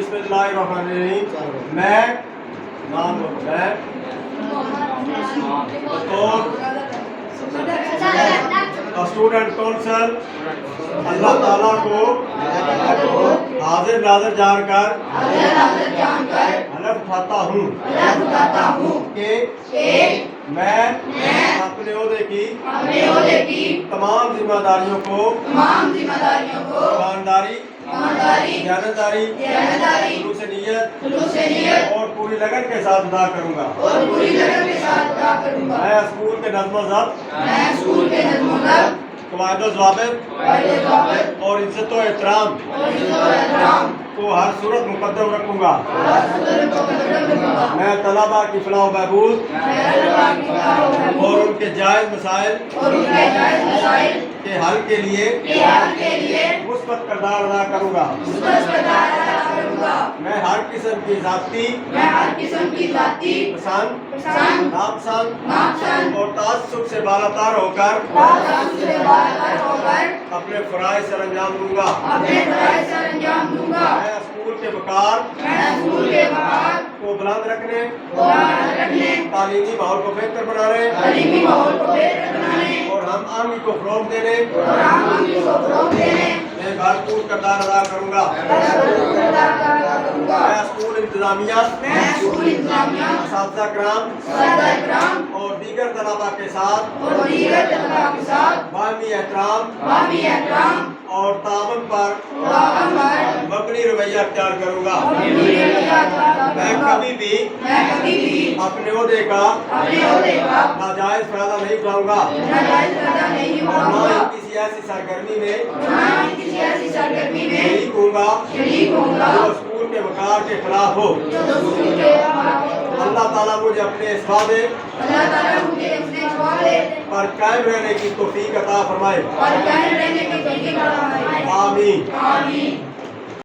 बिस्मिल्लाहिर्रहमानिर्रहीम। मैं नाम मैं स्टूडेंट काउंसिल अल्लाह ताला को हाजिर नाज़िर जानकर हलफ उठाता हूँ कि मैं अपने ओहदे की तमाम जिम्मेदारियों को ईमानदारी ज़िम्मेदारी खुलूस नीयत और पूरी लगन के साथ अदा करूँगा। मैं स्कूल के नज़्म ज़ब्त क़वाइद व ज़वाबित और इज़्ज़त व एहतराम को हर सूरत मुक़द्दम रखूँगा। मैं तलबा की फलाह व बहबूद और उनके जायज़ मसाइल के हल के लिए मुस्बत किरदार अदा करूँगा। मैं हर किस्म की ज़ाती पसंद नापसंद और तासुब से बालातर होकर अपने फ़राइज़ सर अंजाम दूँगा। मैं स्कूल के वक़ार को बुलंद रखने तालीमी माहौल को बेहतर बनाने और हम आमी को फ़रोग़ देने मैं भरपूर किरदार अदा करूँगा। मैं स्कूल इंतज़ामिया असातिज़ा किराम और दीगर तलबा के साथ बाहमी एहतराम और तावन पर मबनी रवैया अख्तियार करूँगा। मैं कभी भी अपने ओहदे का नाजायज़ फ़ायदा नहीं उठाऊँगा और ना ही किसी ऐसी सरगर्मी में शरीक होऊंगा जो स्कूल के वक़ार के खिलाफ हो। अल्लाह ताला मुझे अपने इस वादे पर कायम रहने की तौफीक अता फरमाए। आमीन।